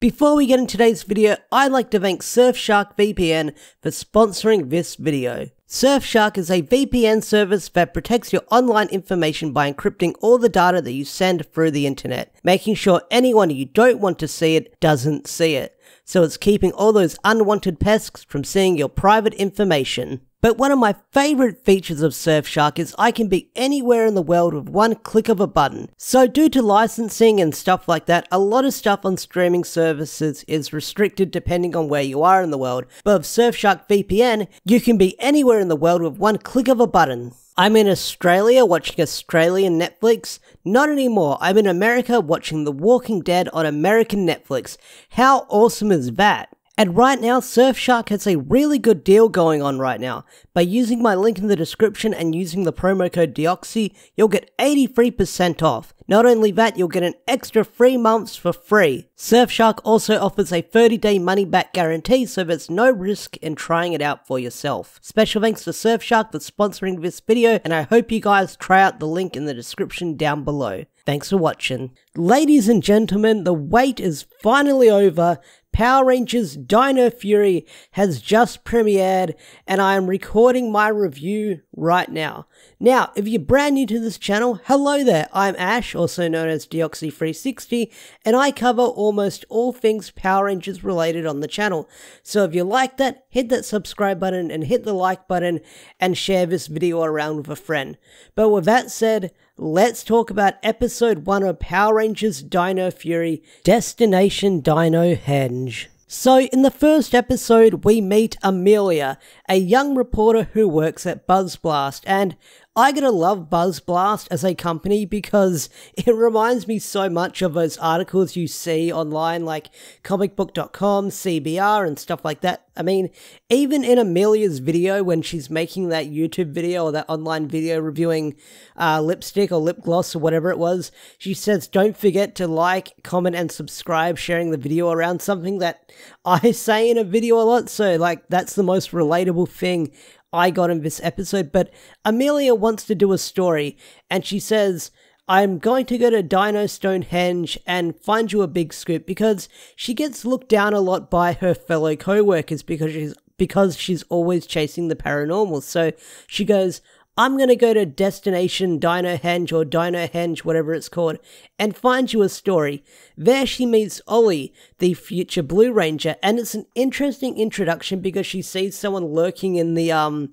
Before we get into today's video, I'd like to thank Surfshark VPN for sponsoring this video. Surfshark is a VPN service that protects your online information by encrypting all the data that you send through the internet, making sure anyone you don't want to see it doesn't see it. So it's keeping all those unwanted pests from seeing your private information. But one of my favorite features of Surfshark is I can be anywhere in the world with one click of a button. So due to licensing and stuff like that, a lot of stuff on streaming services is restricted depending on where you are in the world. But with Surfshark VPN, you can be anywhere in the world with one click of a button. I'm in Australia watching Australian Netflix. Not anymore. I'm in America watching The Walking Dead on American Netflix. How awesome is that? And right now, Surfshark has a really good deal going on right now. By using my link in the description and using the promo code DEOXY, you'll get 83% off. Not only that, you'll get an extra 3 months for free. Surfshark also offers a 30-day money-back guarantee, so there's no risk in trying it out for yourself. Special thanks to Surfshark for sponsoring this video, and I hope you guys try out the link in the description down below. Thanks for watching. Ladies and gentlemen, the wait is finally over. Power Rangers Dino Fury has just premiered, and I am recording my review right now. Now, if you're brand new to this channel, hello there, I'm Ash, also known as Deoxy360, and I cover almost all things Power Rangers related on the channel. So if you like that, hit that subscribe button and hit the like button and share this video around with a friend. But with that said, let's talk about episode 1 of Power Rangers Dino Fury, Destination Dino Henge. So in the first episode, we meet Amelia, a young reporter who works at BuzzBlast, and I gotta love BuzzBlast as a company because it reminds me so much of those articles you see online like comicbook.com, CBR and stuff like that. I mean, even in Amelia's video when she's making that YouTube video or that online video reviewing lipstick or lip gloss or whatever it was, she says don't forget to like, comment and subscribe, sharing the video around, something that I say in a video a lot, so like that's the most relatable thing I got in this episode. But Amelia wants to do a story, and she says, I'm going to go to Dino Stonehenge and find you a big scoop, because she gets looked down a lot by her fellow co-workers because she's always chasing the paranormal. So she goes, I'm going to go to Destination Dino Henge or Dino Henge, whatever it's called, and find you a story. There she meets Ollie, the future Blue Ranger, and it's an interesting introduction because she sees someone lurking in the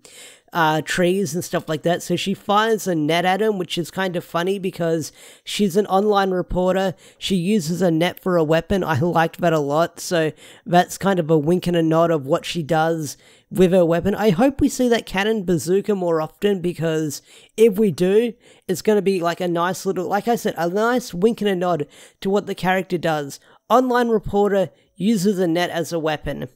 trees and stuff like that. So she fires a net at him, which is kind of funny because she's an online reporter. She uses a net for a weapon. I liked that a lot. So that's kind of a wink and a nod of what she does with her weapon. I hope we see that cannon bazooka more often, because if we do, it's going to be like a nice little, like I said, a nice wink and a nod to what the character does. Online reporter uses a net as a weapon.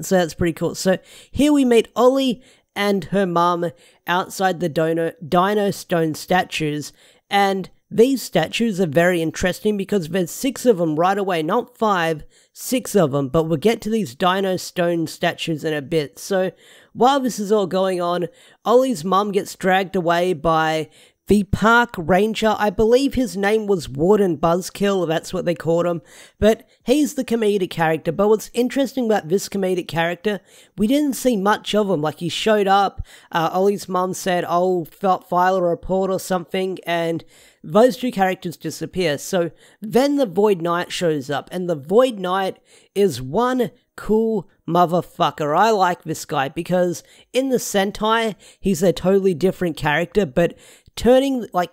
So that's pretty cool. So here we meet Ollie and her mum outside the Dino Stone statues, and these statues are very interesting because there's 6 of them right away, not 5, 6 of them, but we'll get to these Dino Stone statues in a bit. So while this is all going on, Ollie's mum gets dragged away by the park ranger. I believe his name was Warden Buzzkill, that's what they called him, but he's the comedic character. But what's interesting about this comedic character, we didn't see much of him. Like, he showed up, Ollie's mum said, oh, file a report or something, and those 2 characters disappear. So then the Void Knight shows up, and the Void Knight is one cool motherfucker. I like this guy because in the Sentai, he's a totally different character, but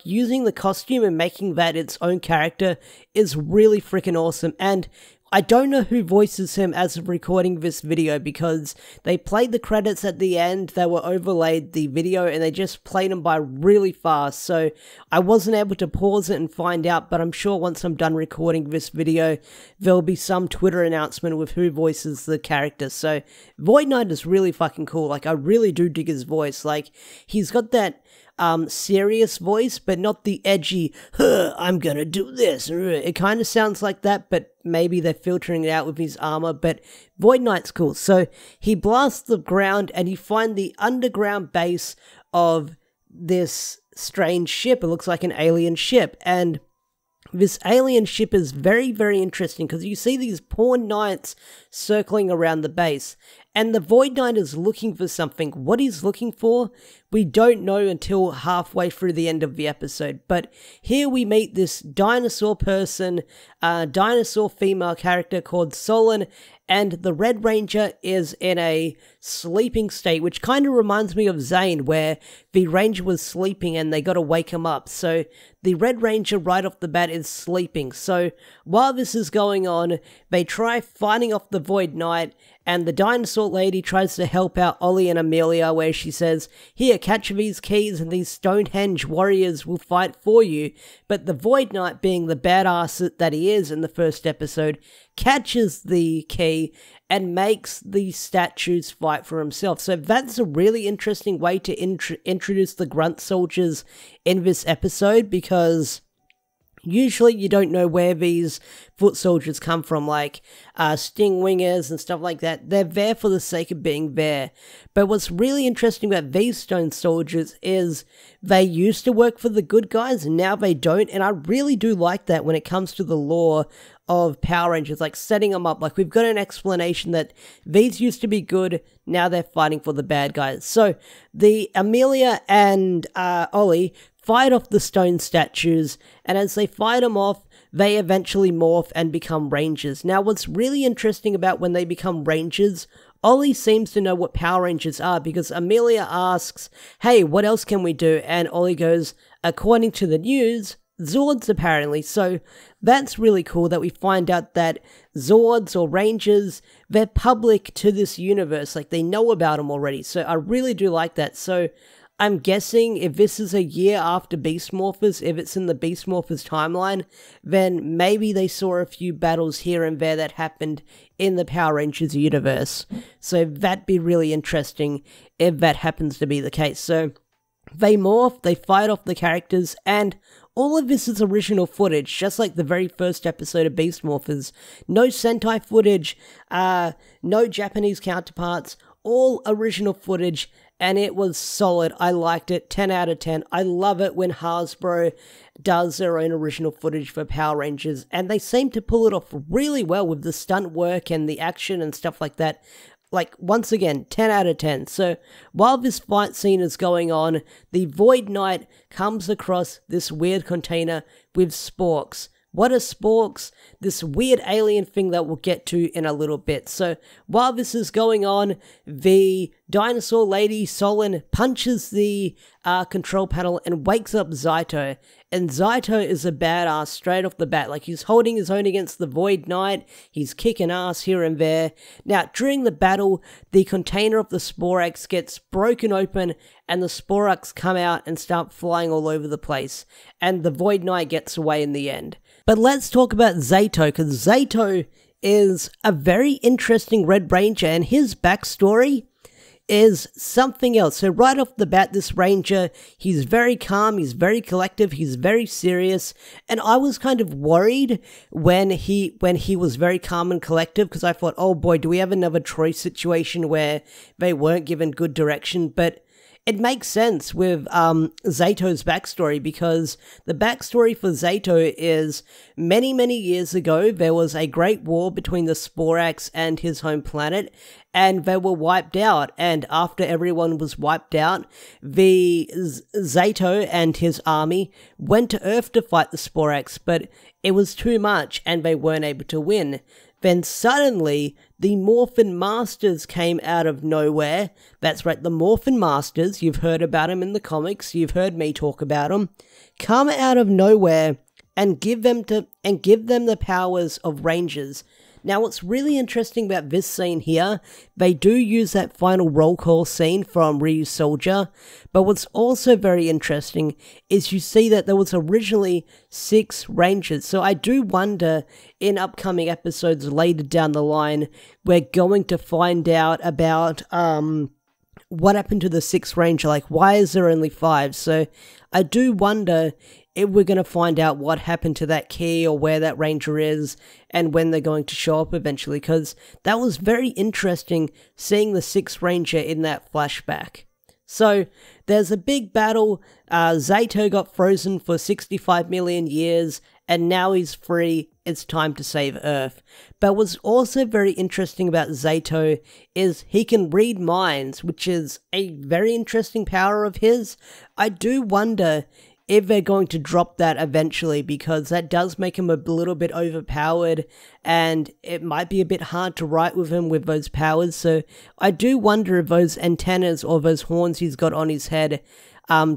using the costume and making that its own character is really freaking awesome. And I don't know who voices him as of recording this video because they played the credits at the end, they were overlaid the video, and they just played them by really fast, so I wasn't able to pause it and find out, but I'm sure once I'm done recording this video, there'll be some Twitter announcement with who voices the character. So Void Knight is really fucking cool. Like, I really do dig his voice. Like, he's got that serious voice, but not the edgy, I'm gonna do this. It kind of sounds like that, but maybe they're filtering it out with his armor. But Void Knight's cool. So he blasts the ground and you find the underground base of this strange ship. It looks like an alien ship. And this alien ship is very, very interesting because you see these poor knights circling around the base, and the Void Knight is looking for something. What he's looking for, we don't know until halfway through the end of the episode, but here we meet this dinosaur person, dinosaur female character called Solon, and the Red Ranger is in a sleeping state, which kind of reminds me of Zane, where the Ranger was sleeping and they got to wake him up. So the Red Ranger right off the bat is sleeping. So while this is going on, they try fighting off the Void Knight, and the dinosaur lady tries to help out Ollie and Amelia, where she says, "Here, catch these keys and these Stonehenge warriors will fight for you." But the Void Knight, being the badass that he is in the first episode, catches the key and makes the statues fight for himself. So that's a really interesting way to introduce the grunt soldiers in this episode, because usually you don't know where these foot soldiers come from, like sting wingers and stuff like that. They're there for the sake of being there. But what's really interesting about these stone soldiers is they used to work for the good guys and now they don't. And I really do like that when it comes to the lore of Power Rangers, like setting them up. Like, we've got an explanation that these used to be good, now they're fighting for the bad guys. So the Amelia and Ollie fight off the stone statues, and as they fight them off, they eventually morph and become Rangers. Now, what's really interesting about when they become Rangers, Ollie seems to know what Power Rangers are, because Amelia asks, "Hey, what else can we do?" And Ollie goes, "According to the news, Zords, apparently." So that's really cool that we find out that Zords or Rangers, they're public to this universe, like they know about them already. So I really do like that. So I'm guessing if this is a year after Beast Morphers, if it's in the Beast Morphers timeline, then maybe they saw a few battles here and there that happened in the Power Rangers universe. So that'd be really interesting if that happens to be the case. So they morph, they fight off the characters, and all of this is original footage, just like the very first episode of Beast Morphers. No Sentai footage, no Japanese counterparts, all original footage, and it was solid. I liked it, 10 out of 10. I love it when Hasbro does their own original footage for Power Rangers, and they seem to pull it off really well with the stunt work and the action and stuff like that. Like, once again, 10 out of 10. So, while this fight scene is going on, the Void Knight comes across this weird container with sporks. What are sporks? This weird alien thing that we'll get to in a little bit. So, while this is going on, the dinosaur lady, Solon, punches the control panel and wakes up Zaito. And Zaito is a badass straight off the bat. Like, he's holding his own against the Void Knight. He's kicking ass here and there. Now, during the battle, the container of the Sporax gets broken open and the Sporax come out and start flying all over the place. And the Void Knight gets away in the end. But let's talk about Zaito, because Zaito is a very interesting Red Ranger, and his backstory is something else. So right off the bat, this Ranger, he's very calm, he's very collective, he's very serious, and I was kind of worried when he was very calm and collective, because I thought, oh boy, do we have another Troy situation where they weren't given good direction? But it makes sense with Zato's backstory, because the backstory for Zato is many, many years ago, there was a great war between the Sporax and his home planet, and they were wiped out. And after everyone was wiped out, the Zato and his army went to Earth to fight the Sporax, but it was too much and they weren't able to win. Then suddenly, the Morphin Masters came out of nowhere. That's right, the Morphin Masters, you've heard about them in the comics, you've heard me talk about them, come out of nowhere and give them the powers of Rangers. Now, what's really interesting about this scene here, they do use that final roll call scene from Ryusoulger, but what's also very interesting is you see that there was originally 6 Rangers. So I do wonder, in upcoming episodes later down the line, we're going to find out about what happened to the 6th Ranger. Like, why is there only 5? So I do wonder if we're going to find out what happened to that key, or where that Ranger is, and when they're going to show up eventually, because that was very interesting seeing the 6th Ranger in that flashback. So, there's a big battle. Zato got frozen for 65 million years, and now he's free, it's time to save Earth. But what's also very interesting about Zato is he can read minds, which is a very interesting power of his. I do wonder if they're going to drop that eventually, because that does make him a little bit overpowered, and it might be a bit hard to write with him with those powers. So I do wonder if those antennas or those horns he's got on his head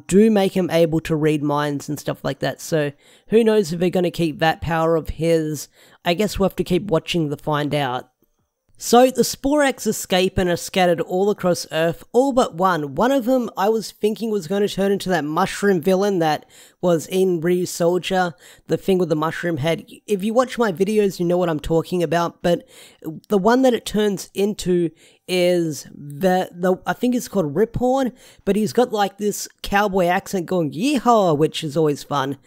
do make him able to read minds and stuff like that. So who knows if they're going to keep that power of his. I guess we'll have to keep watching to find out. So the Sporax escape and are scattered all across Earth, all but one. One of them I was thinking was going to turn into that mushroom villain that was in Ryusoulger, the thing with the mushroom head. If you watch my videos, you know what I'm talking about, but the one that it turns into is I think it's called Riphorn, but he's got like this cowboy accent going yeehaw, which is always fun.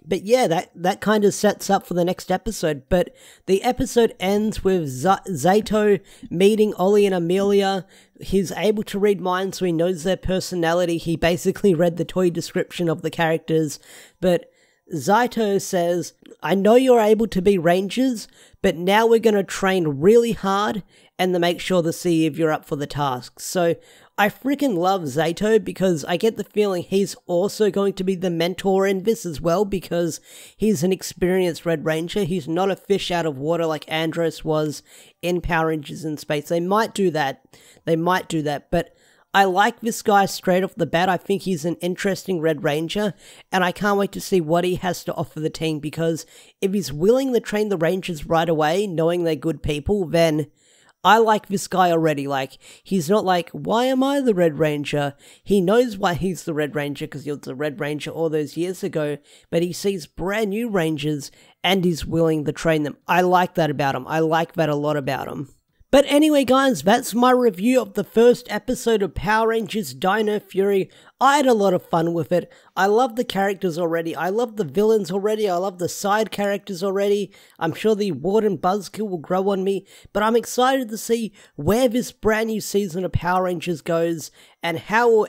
But yeah, that kind of sets up for the next episode. But the episode ends with Zato meeting Ollie and Amelia. He's able to read minds, so he knows their personality. He basically read the toy description of the characters. But Zato says, I know you're able to be rangers, but now we're going to train really hard and to make sure to see if you're up for the task. So I freaking love Zato, because I get the feeling he's also going to be the mentor in this as well, because he's an experienced Red Ranger. He's not a fish out of water like Andros was in Power Rangers in Space. They might do that, but I like this guy straight off the bat. I think he's an interesting Red Ranger, and I can't wait to see what he has to offer the team, because if he's willing to train the Rangers right away, knowing they're good people, then I like this guy already. Like, he's not like, why am I the Red Ranger? He knows why he's the Red Ranger, because he was the Red Ranger all those years ago, but he sees brand new Rangers, and he's willing to train them. I like that about him. I like that a lot about him. But anyway guys, that's my review of the first episode of Power Rangers Dino Fury. I had a lot of fun with it. I love the characters already. I love the villains already. I love the side characters already. I'm sure the Warden Buzzkill will grow on me, but I'm excited to see where this brand new season of Power Rangers goes and how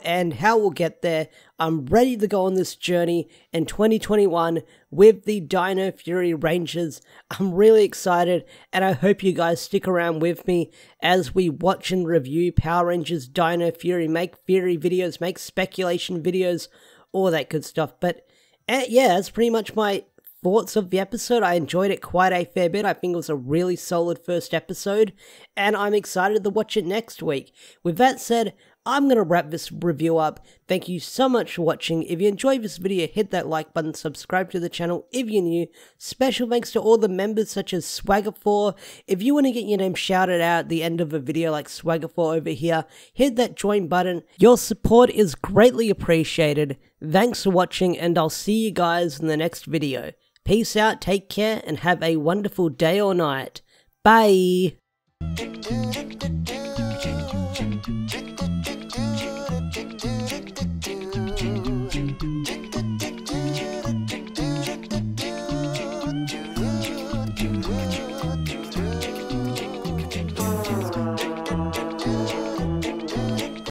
we'll get there. I'm ready to go on this journey in 2021 with the Dino Fury Rangers. I'm really excited, and I hope you guys stick around with me as we watch and review Power Rangers Dino Fury, make theory videos, make speculation videos, all that good stuff. But yeah, that's pretty much my thoughts of the episode. I enjoyed it quite a fair bit. I think it was a really solid first episode, and I'm excited to watch it next week. With that said, I'm going to wrap this review up. Thank you so much for watching. If you enjoyed this video, hit that like button, subscribe to the channel if you're new. Special thanks to all the members such as Swagger4. If you want to get your name shouted out at the end of a video like Swagger4 over here, hit that join button. Your support is greatly appreciated. Thanks for watching, and I'll see you guys in the next video. Peace out, take care, and have a wonderful day or night. Bye!